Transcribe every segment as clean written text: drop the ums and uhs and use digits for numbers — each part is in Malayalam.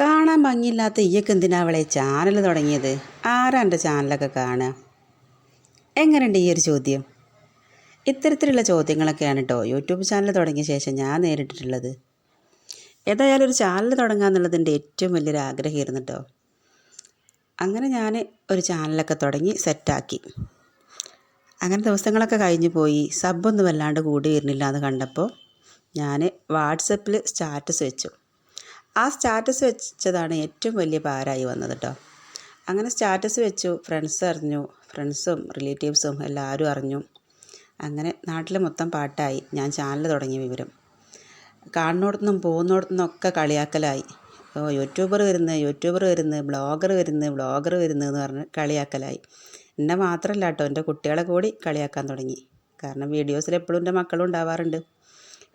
കാണാൻ ഭംഗിയില്ലാത്ത ഈയൊക്കെ എന്തിനാ അവളെ ചാനൽ തുടങ്ങിയത്? ആരാ എൻ്റെ ചാനലൊക്കെ കാണുക? എങ്ങനെയുണ്ട് ഈ ഒരു ചോദ്യം? ഇത്തരത്തിലുള്ള ചോദ്യങ്ങളൊക്കെയാണ് കേട്ടോ യൂട്യൂബ് ചാനൽ തുടങ്ങിയ ശേഷം ഞാൻ നേരിട്ടിട്ടുള്ളത്. ഏതായാലും ഒരു ചാനൽ തുടങ്ങുക എന്നുള്ളത് എൻ്റെ ഏറ്റവും വലിയൊരു ആഗ്രഹമായിരുന്നു കേട്ടോ. അങ്ങനെ ഞാൻ ഒരു ചാനലൊക്കെ തുടങ്ങി സെറ്റാക്കി. അങ്ങനെ ദിവസങ്ങളൊക്കെ കഴിഞ്ഞ് പോയി. സബ്ബൊന്നും വല്ലാണ്ട് കൂടി വരുന്നില്ല എന്ന് കണ്ടപ്പോൾ ഞാൻ വാട്സപ്പിൽ സ്റ്റാറ്റസ് വെച്ചു. ആ സ്റ്റാറ്റസ് വെച്ചതാണ് ഏറ്റവും വലിയ ഭാരമായി വന്നത് കേട്ടോ. അങ്ങനെ സ്റ്റാറ്റസ് വെച്ചു, ഫ്രണ്ട്സ് അറിഞ്ഞു, ഫ്രണ്ട്സും റിലേറ്റീവ്സും എല്ലാവരും അറിഞ്ഞു. അങ്ങനെ നാട്ടിൽ മൊത്തം പാട്ടായി ഞാൻ ചാനൽ തുടങ്ങിയ വിവരം. കാണുന്നിടത്തുനിന്നും പോകുന്നിടത്തുനിന്നൊക്കെ കളിയാക്കലായി. യൂട്യൂബർ വരുന്നു, ബ്ലോഗർ വരുന്നു എന്ന് പറഞ്ഞ് കളിയാക്കലായി. എന്നെ മാത്രമല്ല കേട്ടോ, എൻ്റെ കുട്ടികളെ കൂടി കളിയാക്കാൻ തുടങ്ങി. കാരണം വീഡിയോസിൽ എപ്പോഴും എൻ്റെ മക്കളും ഉണ്ടാവാറുണ്ട്.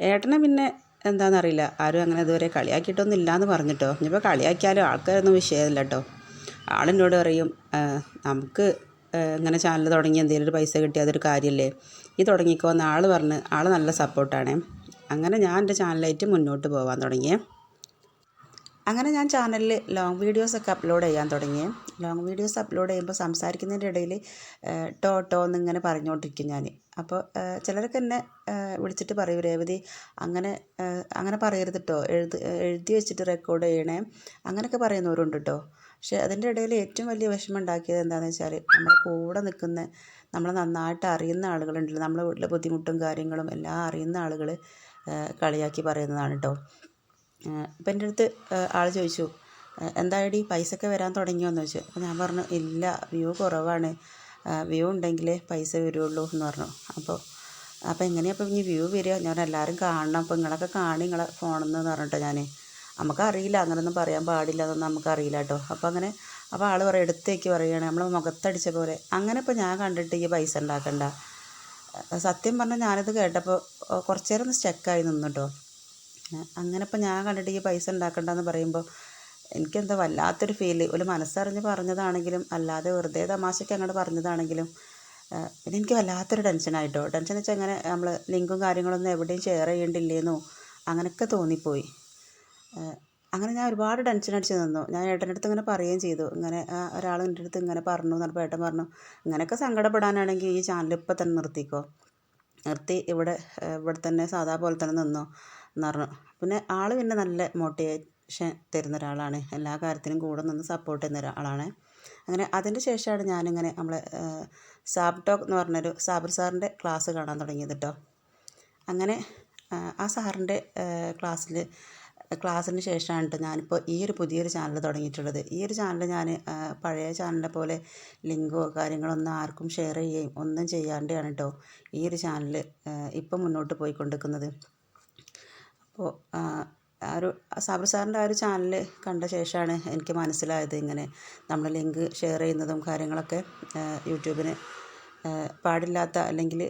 ഏട്ടനെ പിന്നെ എന്താണെന്നറിയില്ല, ആരും അങ്ങനെ ഇതുവരെ കളിയാക്കിയിട്ടൊന്നും ഇല്ലയെന്ന് പറഞ്ഞിട്ടോ. ഇനിയിപ്പോൾ കളിയാക്കിയാലും ആൾക്കാരൊന്നും വിഷയമില്ല കേട്ടോ. ആളെന്നോട് പറയും, നമുക്ക് ഇങ്ങനെ ചാനൽ തുടങ്ങി എന്തെങ്കിലും ഒരു പൈസ കിട്ടിയാൽ അതൊരു കാര്യമല്ലേ, ഈ തുടങ്ങിക്കോ എന്ന് ആൾ പറഞ്ഞ്. ആൾ നല്ല സപ്പോർട്ടാണ്. അങ്ങനെ ഞാൻ എൻ്റെ ചാനലായിട്ട് മുന്നോട്ട് പോകാൻ തുടങ്ങിയേ. അങ്ങനെ ഞാൻ ചാനലിൽ ലോങ് വീഡിയോസൊക്കെ അപ്ലോഡ് ചെയ്യാൻ തുടങ്ങി. ലോങ് വീഡിയോസ് അപ്ലോഡ് ചെയ്യുമ്പോൾ സംസാരിക്കുന്നതിൻ്റെ ഇടയിൽ ടോ എന്നിങ്ങനെ പറഞ്ഞുകൊണ്ടിരിക്കും ഞാൻ. അപ്പോൾ ചിലരൊക്കെ എന്നെ വിളിച്ചിട്ട് പറയും, രേവതി അങ്ങനെ പറയരുത് കേട്ടോ, എഴുതി വെച്ചിട്ട് റെക്കോർഡ് ചെയ്യണേ, അങ്ങനെയൊക്കെ പറയുന്നവരുണ്ട് കേട്ടോ. പക്ഷേ അതിൻ്റെ ഇടയിൽ ഏറ്റവും വലിയ വിഷമം ഉണ്ടാക്കിയത് എന്താണെന്ന് വെച്ചാൽ, നമ്മളെ കൂടെ നിൽക്കുന്ന, നമ്മളെ നന്നായിട്ട് അറിയുന്ന ആളുകളുണ്ടല്ലോ, നമ്മളെ വീട്ടിലെ ബുദ്ധിമുട്ടും കാര്യങ്ങളും എല്ലാം അറിയുന്ന ആളുകൾ കളിയാക്കി പറയുന്നതാണ് കേട്ടോ. ഇപ്പം എൻ്റെ അടുത്ത് ആൾ ചോദിച്ചു, എന്തായടി പൈസയൊക്കെ വരാൻ തുടങ്ങിയോന്ന് ചോദിച്ചു. അപ്പോൾ ഞാൻ പറഞ്ഞു, ഇല്ല, വ്യൂ കുറവാണ്, വ്യൂ ഉണ്ടെങ്കിലേ പൈസ വരുള്ളൂ എന്ന് പറഞ്ഞു. അപ്പോൾ എങ്ങനെയാണ് അപ്പോൾ ഇനി വ്യൂ വരിക? ഞാൻ എല്ലാവരും കാണണം, അപ്പോൾ നിങ്ങളൊക്കെ കാണി നിങ്ങളെ ഫോണിൽ നിന്ന് പറഞ്ഞിട്ടോ. നമുക്കറിയില്ല, അങ്ങനെയൊന്നും പറയാൻ പാടില്ല, അതൊന്നും നമുക്കറിയില്ല കേട്ടോ. അപ്പോൾ ആൾ പറയും, എടുത്തേക്ക് പറയുകയാണ്, നമ്മൾ മുഖത്തടിച്ച പോലെ. അങ്ങനെ ഇപ്പോൾ ഞാൻ കണ്ടിട്ട് ഈ പൈസ ഉണ്ടാക്കണ്ട. സത്യം പറഞ്ഞാൽ ഞാനിത് കേട്ടപ്പോൾ കുറച്ച് നേരം ഒന്ന് സ്റ്റക്കായി നിന്നു കേട്ടോ. അങ്ങനെ ഇപ്പോൾ ഞാൻ കണ്ടിട്ട് ഈ പൈസ ഉണ്ടാക്കണ്ടെന്ന് പറയുമ്പോൾ എനിക്കെന്താ വല്ലാത്തൊരു ഫീല്. ഒരു മനസ്സറിഞ്ഞ് പറഞ്ഞതാണെങ്കിലും അല്ലാതെ വെറുതെ തമാശയ്ക്ക് അങ്ങോട്ട് പറഞ്ഞതാണെങ്കിലും പിന്നെ എനിക്ക് വല്ലാത്തൊരു ടെൻഷനായിട്ടോ. ടെൻഷൻ വെച്ചാൽ അങ്ങനെ നമ്മൾ ലിങ്കും കാര്യങ്ങളൊന്നും എവിടെയും ഷെയർ ചെയ്യേണ്ടില്ലേന്നോ അങ്ങനെയൊക്കെ തോന്നിപ്പോയി. അങ്ങനെ ഞാൻ ഒരുപാട് ടെൻഷൻ അടിച്ച് നിന്നു. ഞാൻ ഏട്ടൻ്റെ അടുത്ത് ഇങ്ങനെ പറയുകയും ചെയ്തു, ഇങ്ങനെ ഒരാൾ എൻ്റെ അടുത്ത് ഇങ്ങനെ പറഞ്ഞു എന്ന് പറഞ്ഞപ്പോൾ ഏട്ടൻ പറഞ്ഞു, ഇങ്ങനെയൊക്കെ സങ്കടപ്പെടാനാണെങ്കിൽ ഈ ചാനൽ ഇപ്പോൾ തന്നെ നിർത്തി ഇവിടെ തന്നെ സാധാ പോലെ തന്നെ നിന്നോ എന്ന് പറഞ്ഞു. പിന്നെ ആൾ പിന്നെ നല്ല മോട്ടിവേഷൻ തരുന്ന ഒരാളാണ്, എല്ലാ കാര്യത്തിനും കൂടെ നിന്ന് സപ്പോർട്ട് ചെയ്യുന്ന ഒരാളാണ്. അങ്ങനെ അതിൻ്റെ ശേഷമാണ് ഞാനിങ്ങനെ നമ്മളെ സാബ് ടോക്ക് എന്ന് പറഞ്ഞൊരു സാബർ സാറിൻ്റെ ക്ലാസ് കാണാൻ തുടങ്ങിയത് കേട്ടോ. അങ്ങനെ ആ സാറിൻ്റെ ക്ലാസ്സിന് ശേഷമാണ് കേട്ടോ ഞാനിപ്പോൾ ഈ ഒരു പുതിയൊരു ചാനൽ തുടങ്ങിയിട്ടുള്ളത്. ഈ ഒരു ചാനൽ ഞാൻ പഴയ ചാനലിനെ പോലെ ലിങ്കോ കാര്യങ്ങളൊന്നും ആർക്കും ഷെയർ ചെയ്യുകയും ഒന്നും ചെയ്യാണ്ടാണ് കേട്ടോ ഈ ഒരു ചാനൽ ഇപ്പം മുന്നോട്ട് പോയിക്കൊണ്ടിരിക്കുന്നത്. അപ്പോൾ ഒരു സാബർ സാറിൻ്റെ ആ ഒരു ചാനൽ കണ്ട ശേഷമാണ് എനിക്ക് മനസ്സിലായത്, ഇങ്ങനെ നമ്മൾ ലിങ്ക് ഷെയർ ചെയ്യുന്നതും കാര്യങ്ങളൊക്കെ യൂട്യൂബിന് പാടില്ലാത്ത, അല്ലെങ്കിൽ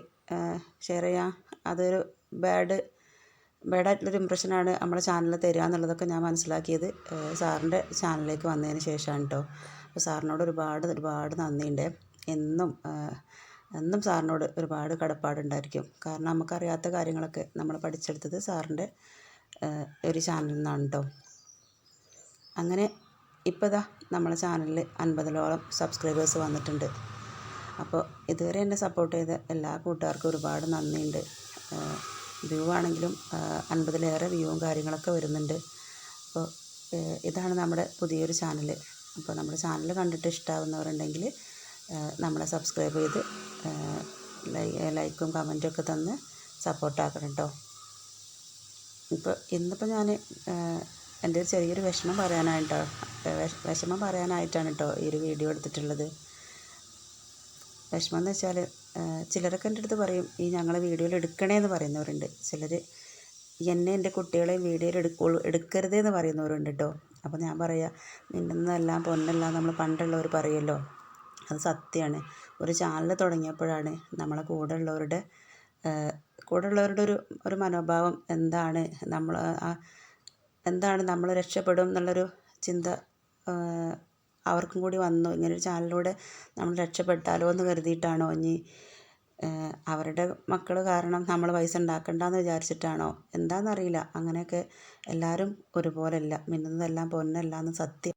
ഷെയർ ചെയ്യാൻ അതൊരു ബാഡായിട്ടുള്ളൊരു ഇമ്പ്രഷനാണ് നമ്മുടെ ചാനലിൽ തരിക എന്നുള്ളതൊക്കെ ഞാൻ മനസ്സിലാക്കിയത് സാറിൻ്റെ ചാനലിലേക്ക് വന്നതിന് ശേഷമാണ് കേട്ടോ. അപ്പോൾ സാറിനോട് ഒരുപാട് നന്ദിയുണ്ട്. എന്നും സാറിനോട് ഒരുപാട് കടപ്പാടുണ്ടായിരിക്കും. കാരണം നമുക്കറിയാത്ത കാര്യങ്ങളൊക്കെ നമ്മൾ പഠിച്ചെടുത്തത് സാറിൻ്റെ ഒരു ചാനലിൽ നിന്നാണ് കേട്ടോ. അങ്ങനെ ഇപ്പോൾ ഇതാ നമ്മളെ ചാനലിൽ 50ഓളം സബ്സ്ക്രൈബേഴ്സ് വന്നിട്ടുണ്ട്. അപ്പോൾ ഇതുവരെ എന്നെ സപ്പോർട്ട് ചെയ്ത എല്ലാ കൂട്ടുകാർക്കും ഒരുപാട് നന്ദിയുണ്ട്. വ്യൂ ആണെങ്കിലും 50ലേറെ വ്യൂവും കാര്യങ്ങളൊക്കെ വരുന്നുണ്ട്. അപ്പോൾ ഇതാണ് നമ്മുടെ പുതിയൊരു ചാനൽ. അപ്പോൾ നമ്മുടെ ചാനൽ കണ്ടിട്ട് ഇഷ്ടമാവുന്നവരുണ്ടെങ്കിൽ നമ്മളെ സബ്സ്ക്രൈബ് ചെയ്ത് ലൈക്കും കമൻറ്റും ഒക്കെ തന്ന് സപ്പോർട്ടാക്കണം കേട്ടോ. ഇന്നിപ്പോൾ ഞാൻ എൻ്റെ ഒരു ചെറിയൊരു വിഷമം പറയാനായിട്ടാണ് കേട്ടോ ഈ ഒരു വീഡിയോ എടുത്തിട്ടുള്ളത്. വിഷമം എന്ന് വെച്ചാൽ, ചിലരൊക്കെ എൻ്റെ അടുത്ത് പറയും, ഈ ഞങ്ങളെ വീഡിയോയിൽ എടുക്കണേന്ന് പറയുന്നവരുണ്ട്. ചിലർ എൻ്റെ കുട്ടികളെയും വീഡിയോയിൽ എടുക്കരുതേന്ന് പറയുന്നവരുണ്ട് കേട്ടോ. അപ്പോൾ ഞാൻ പറയാം, മിന്നുന്നതെല്ലാം പൊന്നല്ല നമ്മൾ പണ്ടുള്ളവർ പറയുമല്ലോ, അത് സത്യമാണ്. ഒരു ചാനൽ തുടങ്ങിയപ്പോഴാണ് നമ്മളെ കൂടെയുള്ളവരുടെ ഒരു മനോഭാവം എന്താണ് നമ്മൾ രക്ഷപ്പെടും എന്നുള്ളൊരു ചിന്ത അവർക്കും കൂടി വന്നു. ഇങ്ങനൊരു ചാനലിലൂടെ നമ്മൾ രക്ഷപ്പെട്ടാലോ എന്ന് കരുതിയിട്ടാണോ ഇനി അവരുടെ മക്കൾ കാരണം നമ്മൾ പൈസ ഉണ്ടാക്കണ്ടെന്ന് വിചാരിച്ചിട്ടാണോ എന്താണെന്നറിയില്ല. അങ്ങനെയൊക്കെ എല്ലാവരും ഒരുപോലെയല്ല, മിന്നുന്നതെല്ലാം പൊന്നല്ല എന്ന് സത്യം.